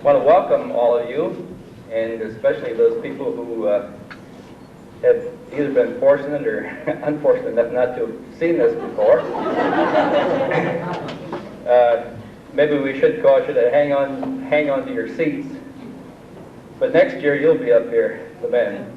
want to welcome all of you, and especially those people who have either been fortunate or unfortunate enough not to have seen this before. Maybe we should caution you to hang on to your seats. But next year you'll be up here, the band.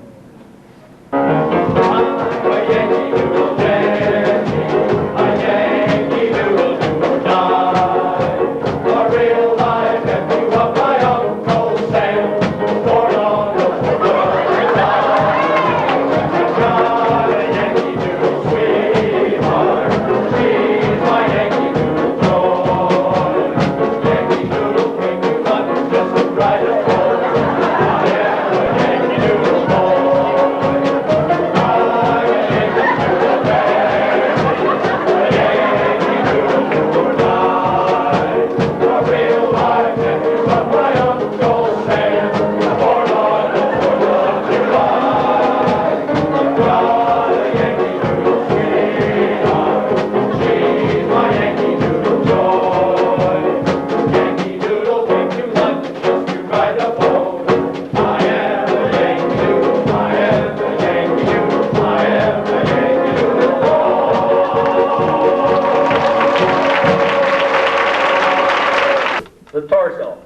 The torso.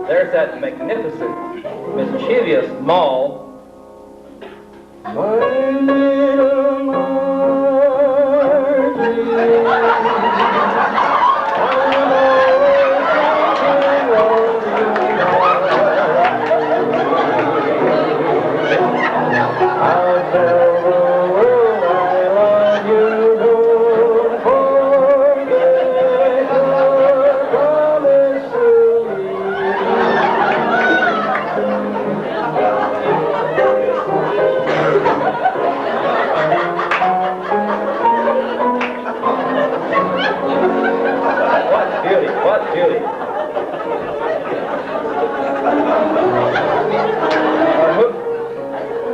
There's that magnificent, mischievous mall. My little Margie. What beauty, what beauty.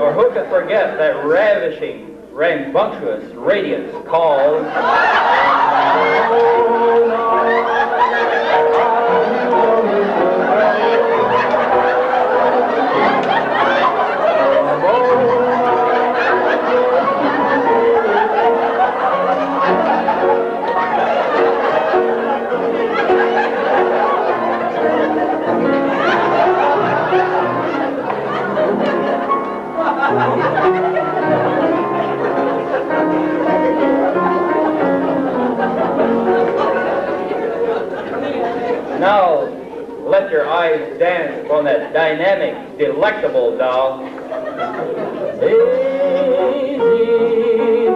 Or who could forget that ravishing, rambunctious radiance called... Now, let your eyes dance upon that dynamic, delectable doll. Daisy,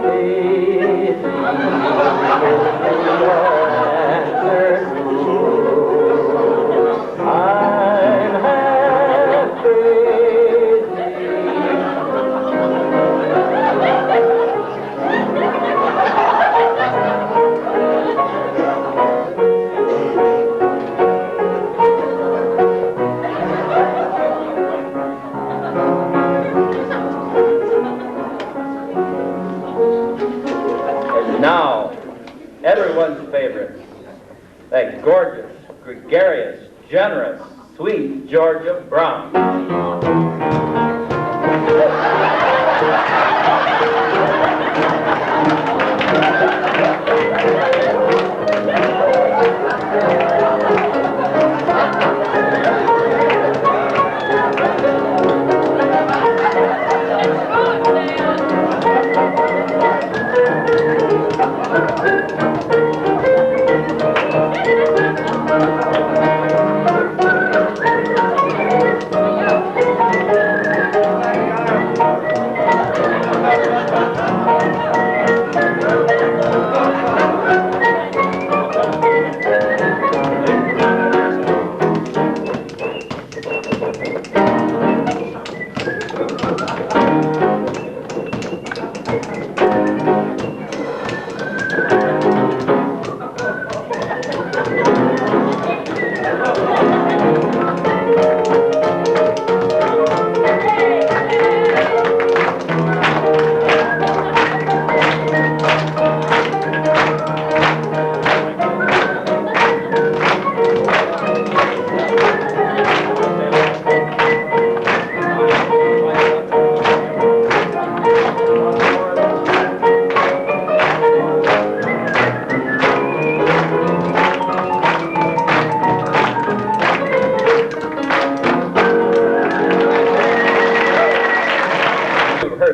Daisy, I'm happy. Now, everyone's favorite, that gorgeous, gregarious, generous, sweet Georgia Brown.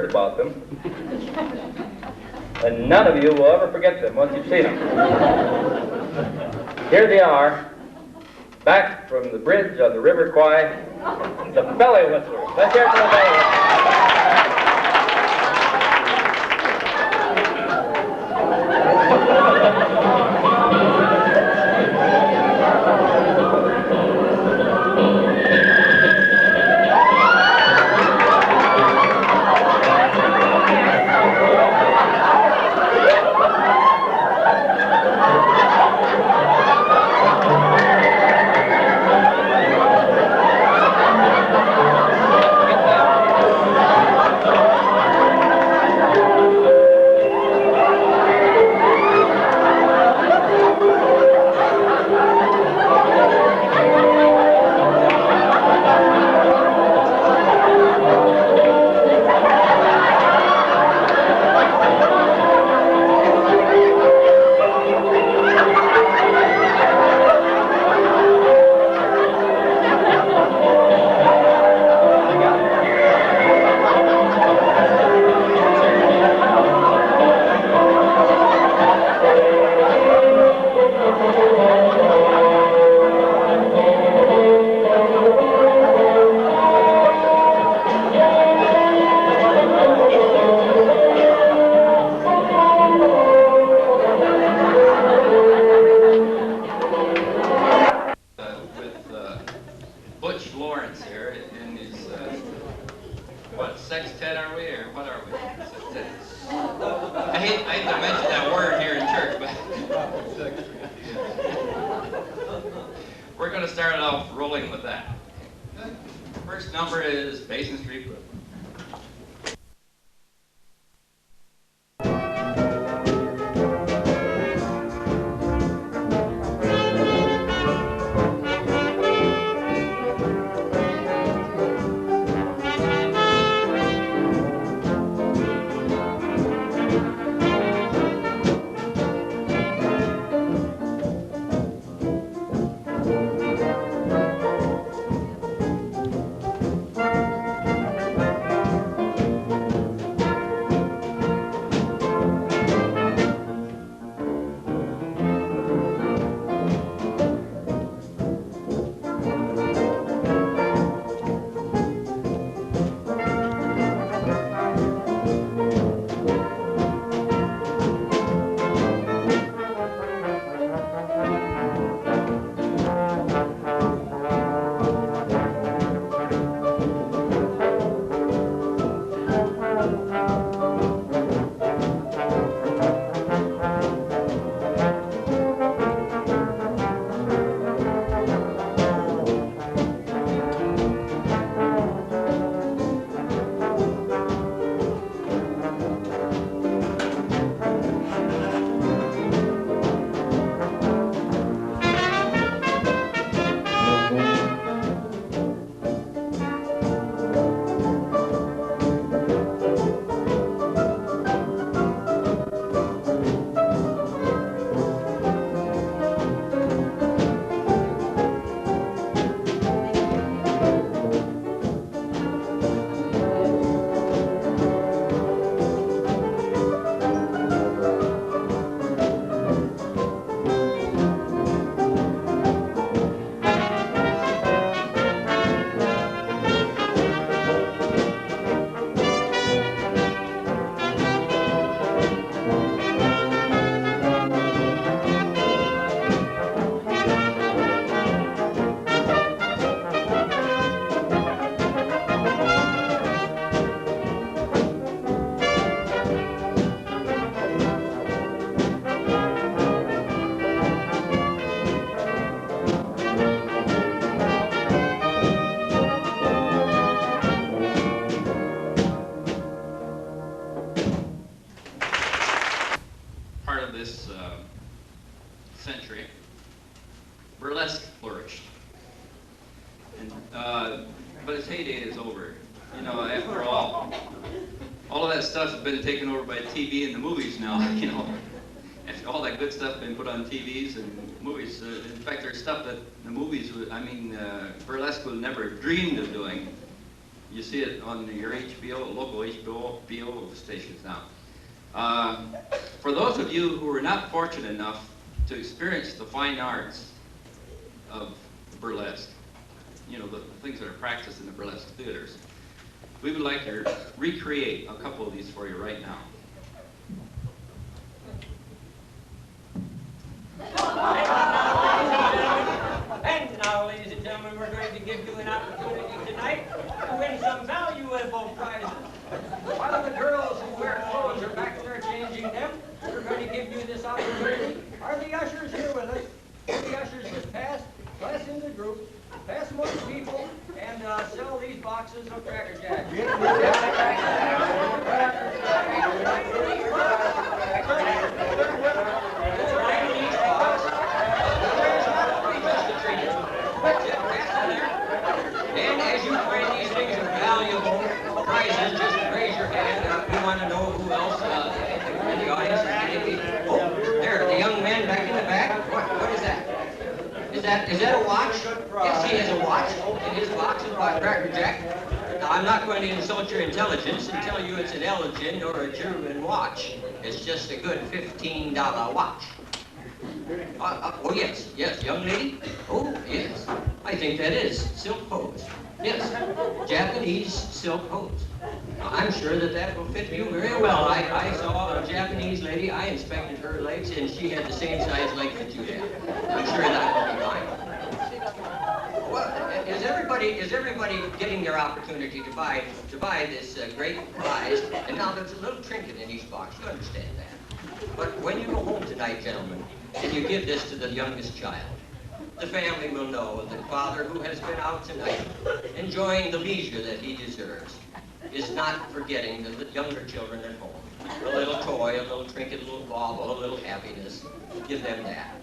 About them, and none of you will ever forget them once you've seen them. Here they are, back from the bridge on the River Kwai, the belly whistlers. Let's hear it for the belly start off rolling with that. First number is Basin Street Brooklyn. Century, burlesque flourished. And, but its heyday is over. You know, after all of that stuff's been taken over by TV and the movies now, you know. After all that good stuff been put on TVs and movies. In fact, there's stuff that the movies, burlesque would never have dreamed of doing. You see it on your HBO, local HBO stations now. For those of you who were not fortunate enough to experience the fine arts of burlesque, you know, the things that are practiced in the burlesque theaters, we would like to recreate a couple of these for you right now. And now, ladies and gentlemen, we're going to give you an opportunity tonight to win some valuable prizes. While the girls who wear clothes are back there changing them, we're going to give you this opportunity. Are the ushers here with us? The ushers just pass into the group, pass them on to people, and sell these boxes of Cracker Jacks. And as you find these things are valuable prizes, just raise your hand. We want to know who else in the audience is. Oh, there, the young man back in the back. What is that? Is that a watch? Yes, he has a watch in his box of Cracker Jack. Now, I'm not going to insult your intelligence and tell you it's an Elgin or a German watch. It's just a good $15 watch. Oh, yes, young lady? Oh, yes. I think that is silk hose. Yes, Japanese silk hose. Now, I'm sure that will fit you very well. I saw a Japanese lady, I inspected her legs, and she had the same size legs that you have. I'm sure that will be fine. Well, is everybody getting their opportunity to buy this great prize? And now there's a little trinket in each box, you understand that. But when you go home tonight, gentlemen, and you give this to the youngest child, the family will know that Father, who has been out tonight, enjoying the leisure that he deserves, is not forgetting the younger children at home. A little toy, a little trinket, a little bauble, a little happiness. Give them that.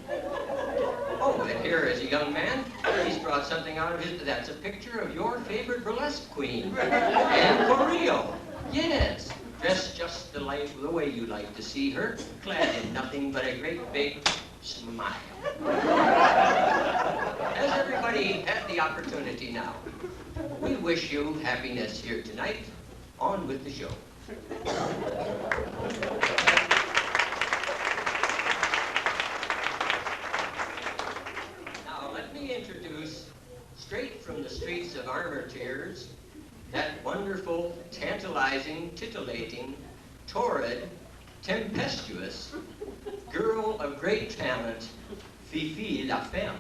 Oh, and here is a young man. He's brought something out of his... That's a picture of your favorite burlesque queen, Anne Corrillo. Yes, dressed just the way you like to see her, clad in nothing but a great big smile. As everybody had the opportunity now, we wish you happiness here tonight. On with the show. Now let me introduce, straight from the streets of Armortiers, that wonderful, tantalizing, titillating, torrid, tempestuous, girl of great talent, Fifi La Femme.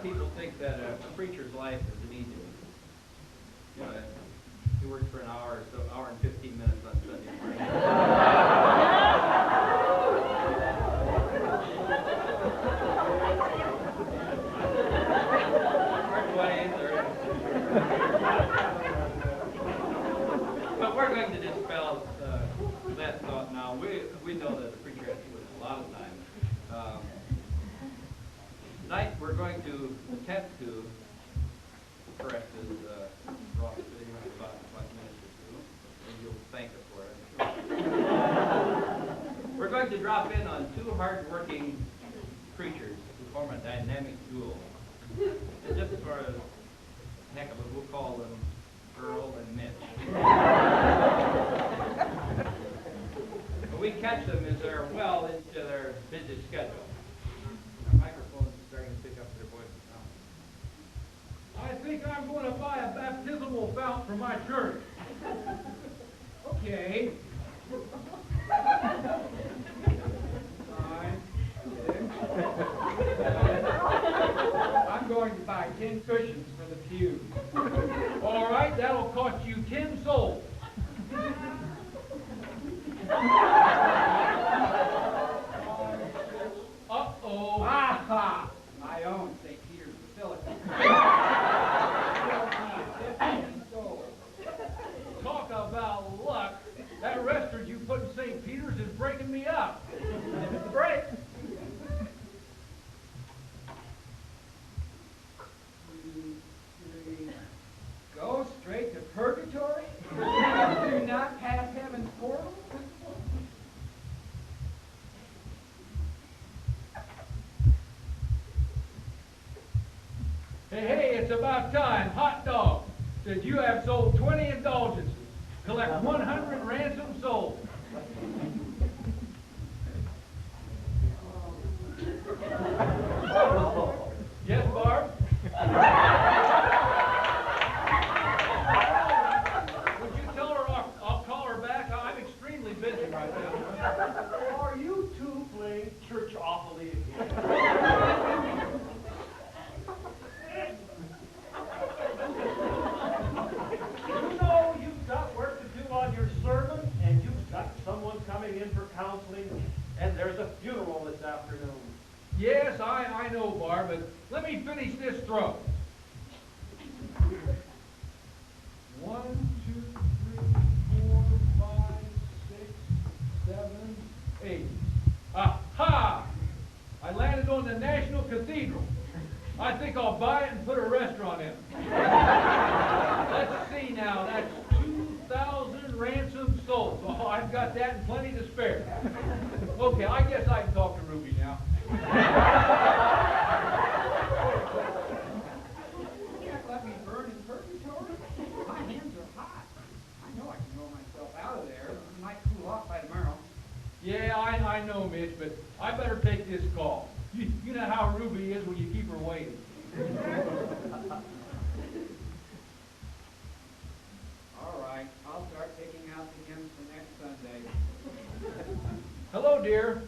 of people think that a preacher's life is an easy one. You know, he works for an hour or so, hour and 15 minutes on Sunday morning. But we're going to dispel that thought now. We know that the preacher has to work a lot of time. Tonight we're going to attempt to correct his wrong video in about 5 minutes or two, and you'll thank us for it. We're going to drop in on two hard-working preachers who form a dynamic duo. And just for a heck of it, we'll call them Earl and Mitch. When we catch them as they're well into their busy schedule. Our microphone is starting to pick up their voices now. I think I'm going to buy a baptismal fount for my church. Okay. Fine. I'm going to buy 10 cushions for the pew. All right, that'll cost you 10 souls. Uh-oh. Aha! I own St. Peter's Basilica. 15 souls. Talk about luck. That restaurant you put in St. Peter's is breaking me up. Break. Go straight to purgatory? Do not pass heaven's portal? Hey, it's about time. Hot dog said you have sold 20 indulgences. Collect 100 ransom souls. Yes, Barb? Would you tell her I'll call her back? I'm extremely busy right now. Are you two playing church awfully again? You know you've got work to do on your sermon, and you've got someone coming in for counseling, and there's a funeral this afternoon. Yes, I know, Barb, but let me finish this throw. 1, 2, 3, 4, 5, 6, 7, 8. Aha! I landed on the National Cathedral. I think I'll buy it and put a restaurant in it. Let's see now, that's 2,000 ransom souls. Oh, I've got that and plenty to spare. Okay, I guess I can talk to Ruby now. You can't let me burn in purgatory. My hands are hot. I know I can roll myself out of there. I might cool off by tomorrow. Yeah, I know, Mitch, but I better take this call. You know how Ruby is when you keep her waiting. All right, I'll start picking out the hymns for next Sunday. Hello, dear.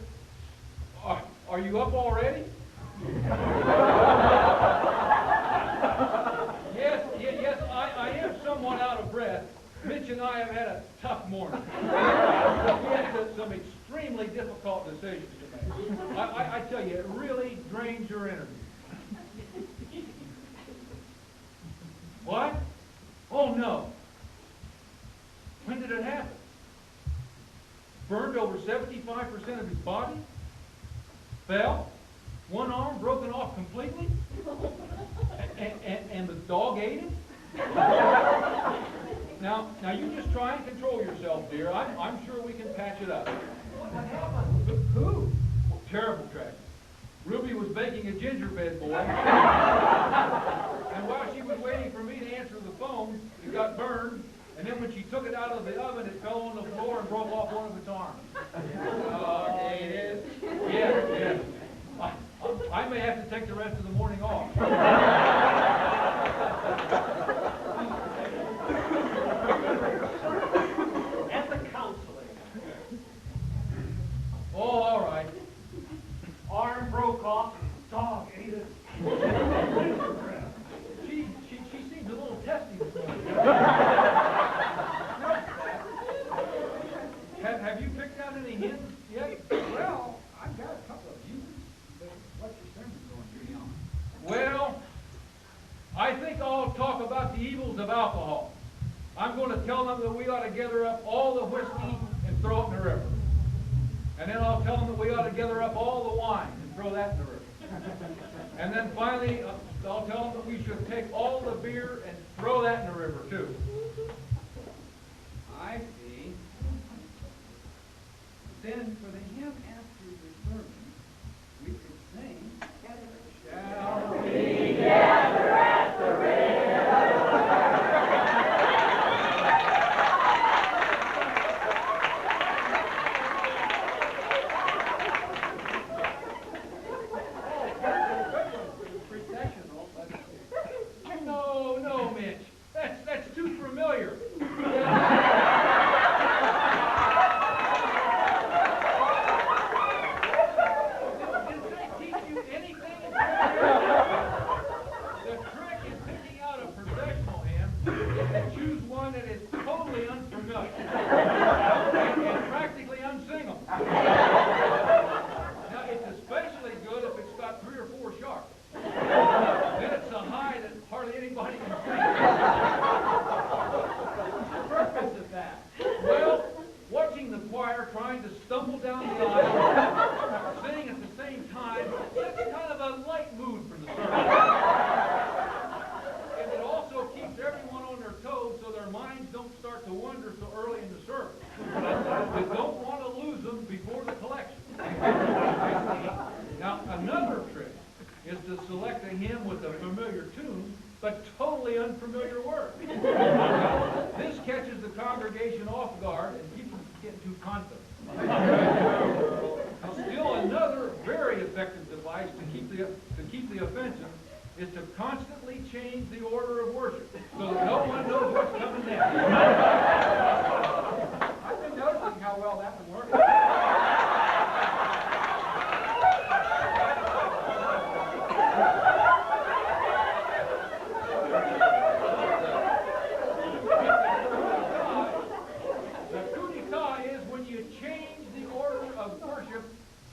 Are you up already? Yes, I am somewhat out of breath. Mitch and I have had a tough morning. We had some extremely difficult decisions to make. I tell you, it really drains your energy. What? Oh, no. When did it happen? Burned over 75% of his body? Fell? One arm broken off completely? And the dog ate him? Now you just try and control yourself, dear. I'm sure we can patch it up. What happened? Who? Terrible tragedy. Ruby was baking a gingerbread boy. And while she was waiting for me to answer the phone, it got burned. And then when she took it out of the oven, it fell on the floor and broke off one of its arms. Oh, it is? Yeah. I may have to take the rest of the morning off. And the counseling. Oh, all right. Arm broke off, dog ate it. about the evils of alcohol. I'm going to tell them that we ought to gather up all the whiskey and throw it in the river. And then I'll tell them that we ought to gather up all the wine and throw that in the river. And then finally, I'll tell them that we should take all the beer and throw that in the river, too. I see. Then for the hymn after the sermon, we could sing, Shall we gather at the river? No, Mitch. That's too familiar. Did they teach you anything? The trick in picking out a professional hymn is to choose one that is totally unfamiliar and practically unsingable. Now, it's especially good if it's got 3 or 4 sharps. Then it's a high that hardly anybody can sing. What's the purpose of that? Well, watching the choir trying to stumble down the aisle, singing at the same time, sets kind of a light mood for the sermon. And it also keeps everyone on their toes so their minds don't start to wander so early in the service. You don't want to lose them before the collection. Now, another trick is to select a hymn with a familiar tune, but totally unfamiliar words. This catches the congregation off guard and keeps them from getting too confident. Now, still another very effective device to keep the offensive is to constantly change the order of worship so that no one knows what's coming next. I've been noticing how well that one works.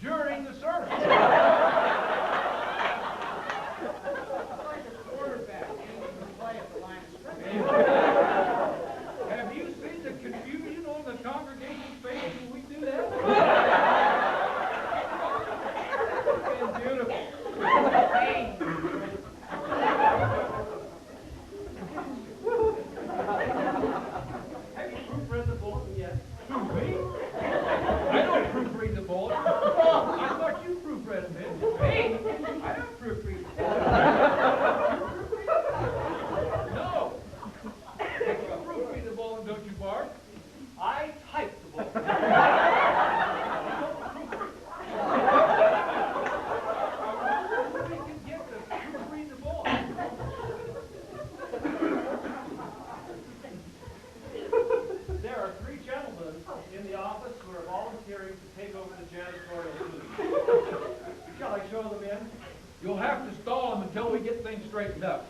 During the service. It's like a quarterback ending the play at the line of scrimmage. Have you seen the confusion on the congregation's face when we do that? It's been beautiful. Have you proofread the bulletin yet? Who, me? I don't proofread the bulletin. I thought you proofread them, Mitch. Me? I don't proofread. No. You proofread the bulletin, don't you, Bart? I typed the bulletin. We can get to proofread the bulletin. There are 3 gentlemen in the office who are volunteering to take over the janitorial duties. Shall I show them in? You'll have to stall them until we get things straightened up.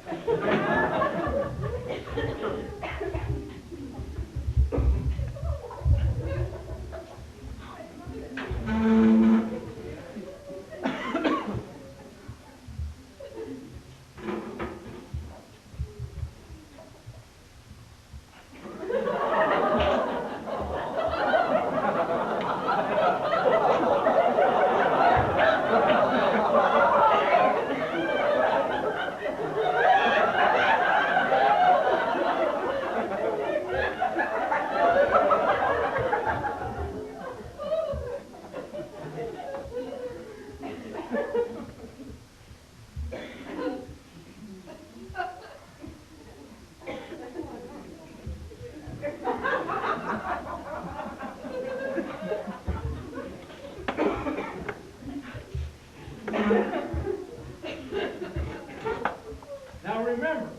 Now remember,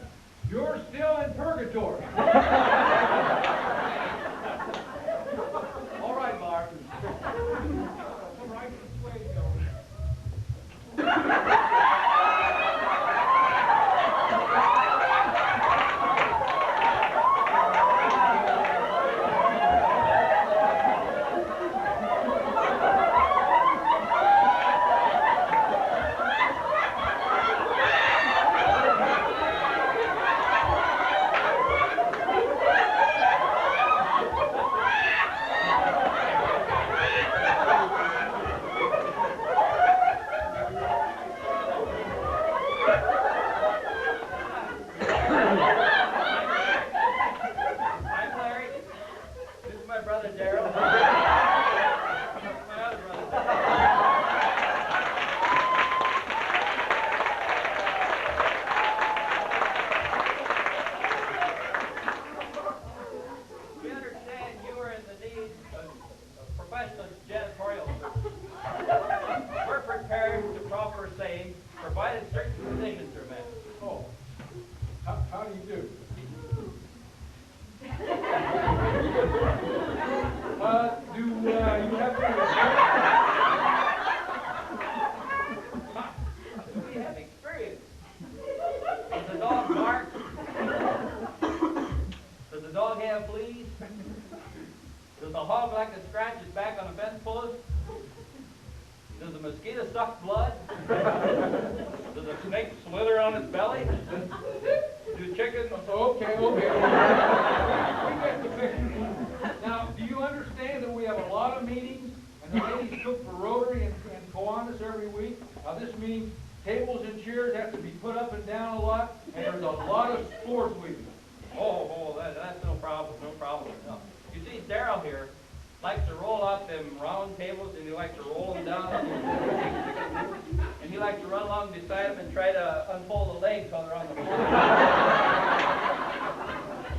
you're still in purgatory. All right, Bart. Come right this way, Joe. a hog like to scratch his back on a fence post? Does the mosquito suck blood? Does a snake slither on his belly? Do chickens? Okay. We get the picture. Now, do you understand that we have a lot of meetings, and the ladies cook for Rotary and Kiwanis every week? Now, this means tables and chairs have to be put up and down a lot, and there's a lot of floor sweeping. That's no problem, no. You see, Darryl here likes to roll out them round tables, and he likes to roll them down, and he likes to run along beside them and try to unfold the legs while they're on the floor.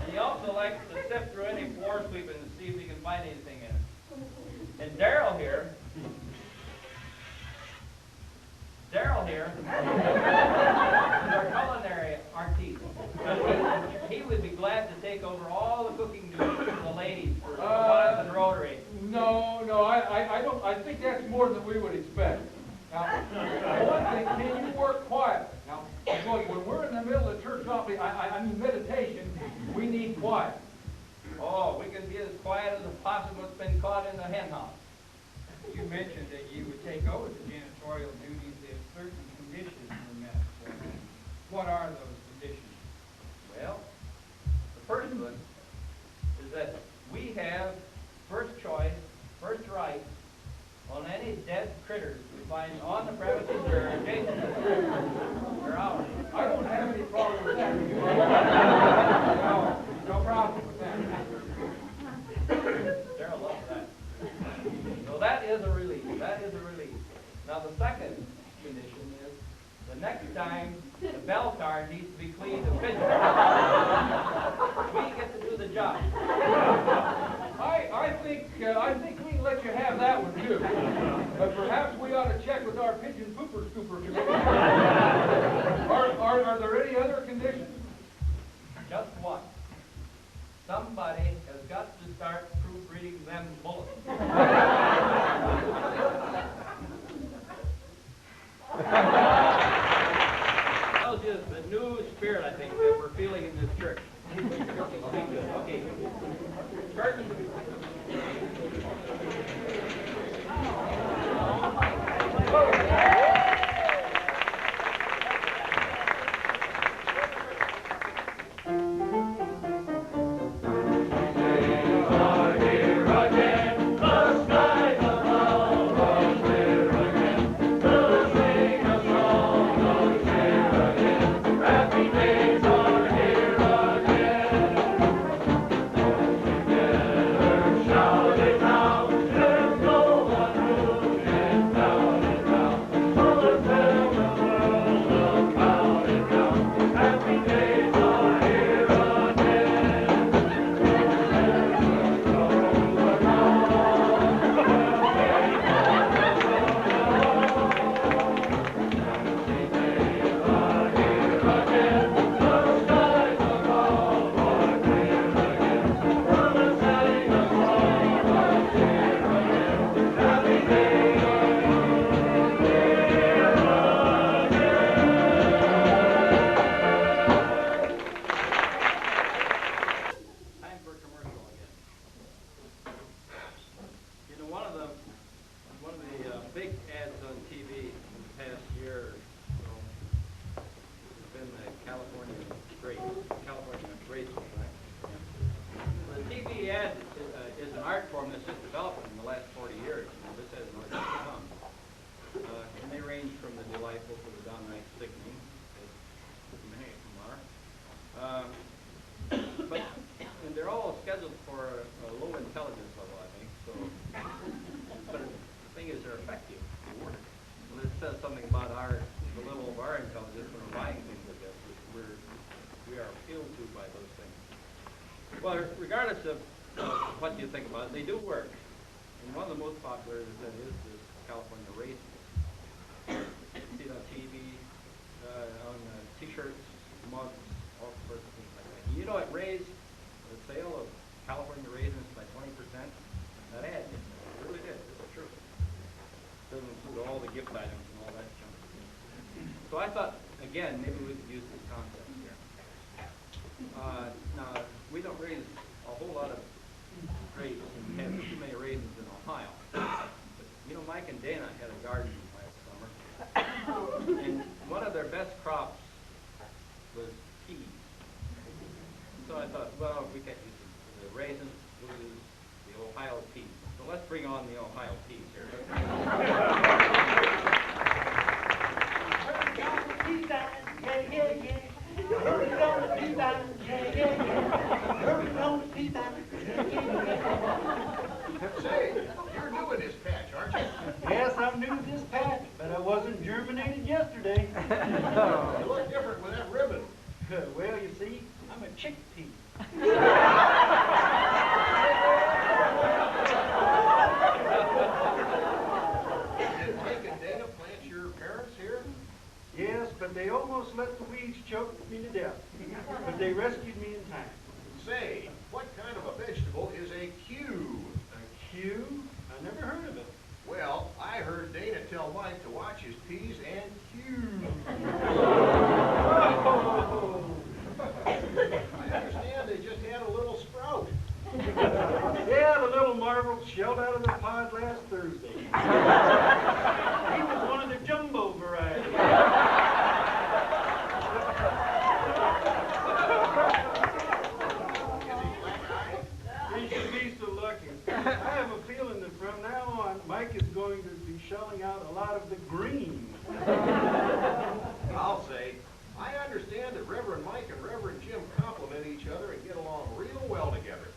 And he also likes to sift through any floor sweeping and see if he can find anything in it. And Darryl here is our culinary artiste. He would be glad to take over all the cooking duties for the ladies for Kiwanis and Rotary. No, I don't. I think that's more than we would expect. Now, one thing, can you work quietly? Now, when we're in the middle of church coffee, I mean meditation, we need quiet. Oh, we can be as quiet as a possum that's been caught in the hen house. You mentioned that you would take over the janitorial duties if certain conditions were met. What are those conditions? Well, the first one is that we have first choice, first right on any dead critters we find on the premises or adjacent to them. They're ours. I don't have any problem with that. No problem with that. Darryl loves that. So that is a relief. Now the second condition is the next time the bell car needs to be cleaned and fidgeted, we get to do the job. I think we can let you have that one too. But perhaps we ought to check with our pigeon pooper scooper committee. Are there any other conditions? Just one. Somebody has got to start proofreading them bullets. Tells you the new spirit, I think, that we're feeling in this church. Okay. Curtain. Well, regardless of what you think about it, they do work. And one of the most popular is this California race. You see it on TV, on T-shirts, mugs, all sorts of things like that. You know, it raised the sale of California raisins by 20%. That ad, it really did. It's true. It doesn't include all the gift items and all that junk. So I thought, again, maybe we could use this concept here. Now, we don't raise a whole lot of grapes and have too was peas. So I thought, well, if we can't use the raisins, we'll use the Ohio peas. So let's bring on the Ohio peas here. Say, you're new in this patch, aren't you? Yes, I'm new to this patch, but I wasn't germinated yesterday. You look different with that ribbon. Well, you see, I'm a chickpea. Did Mike and Dana plant your parents here? Yes, but they almost let the weeds choke me to death. But they rescued me in time. Say, what kind of a vegetable is a Q? A Q? I never heard of it. Well, I heard Dana tell Mike to watch his P's and Q's. Oh. I understand they just had a little sprout. Yeah, the little marvel shelled out of the pod last Thursday. He was one of the jumbo variety. He should be so lucky. I have a feeling that from now on, Mike is going to be shelling out a lot of the green. I'll say, I understand that Reverend Mike and Reverend Jim complement each other and get along real well together.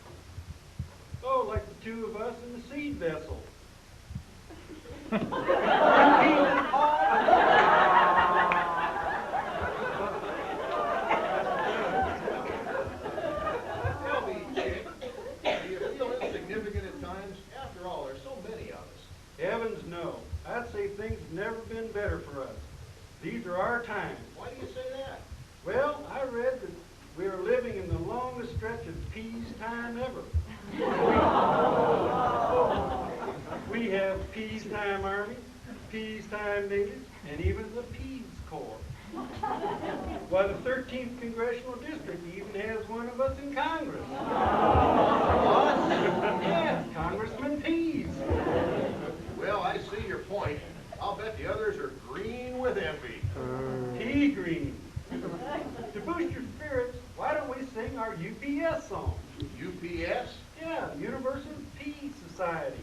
Oh, like the two of us in the seed vessel. Tell me, Chick, do you feel insignificant at times? After all, there's so many of us. Heavens, no. I'd say things have never been better for us. These are our times. Why do you say that? Well, I read that we are living in the longest stretch of peacetime ever. We have peacetime army, peacetime natives, and even the Peace Corps. Why, the 13th Congressional District even has one of us in Congress. Yes, Congressman Pease. Well, I see your point. I'll bet the others are green with envy. Pea green. To boost your spirits, why don't we sing our UPS song? UPS? Yeah, Universal Peace Society.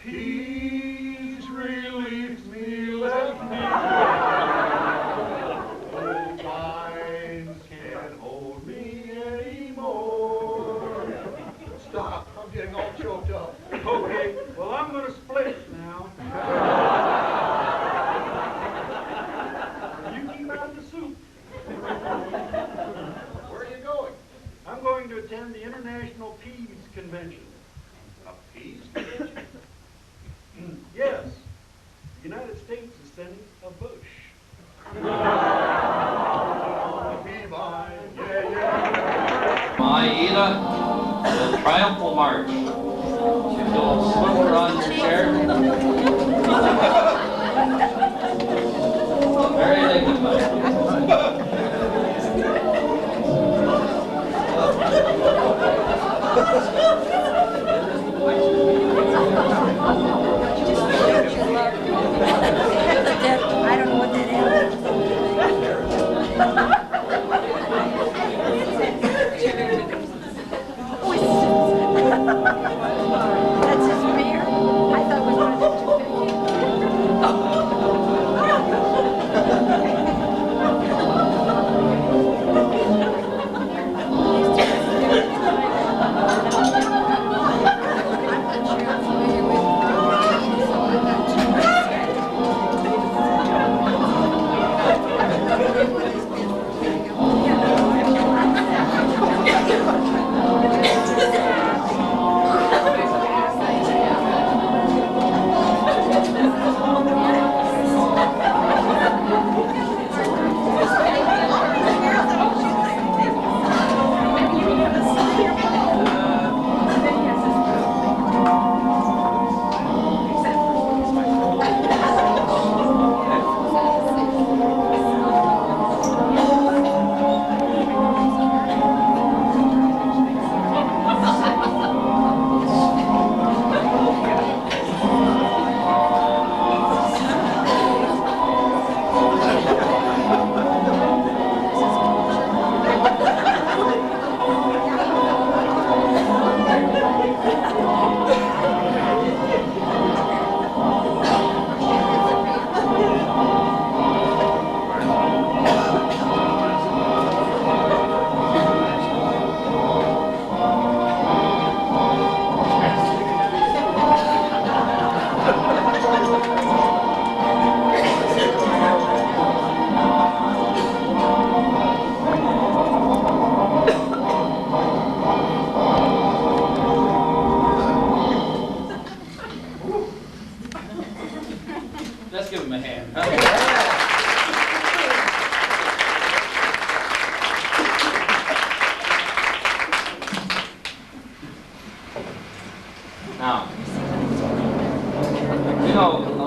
Peace relieves me, let me no vines can't hold me anymore. Stop, I'm getting all choked up. Okay, well, I'm going to split now. You keep out of the soup. Where are you going? I'm going to attend the International Peas Convention. A peace convention? Yes, the United States is sending a bush. Pea vine, yeah, yeah. Maida, the triumphal march. You feel swifter on your chair. Very dignified. I don't know what that is. That's his beer? I thought it was one of the 250.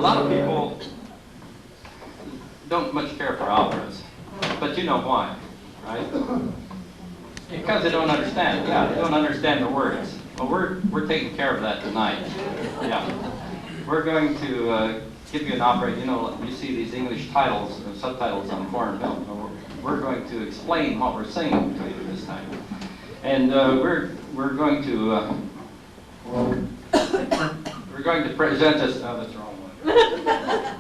lot of people don't much care for operas, but you know why, right? Because they don't understand. Yeah, they don't understand the words. Well, we're taking care of that tonight. Yeah, we're going to give you an opera. You know, you see these English titles, subtitles on foreign film. We're going to explain what we're singing to you this time, and we're going to present us. Oh, that's the wrong one.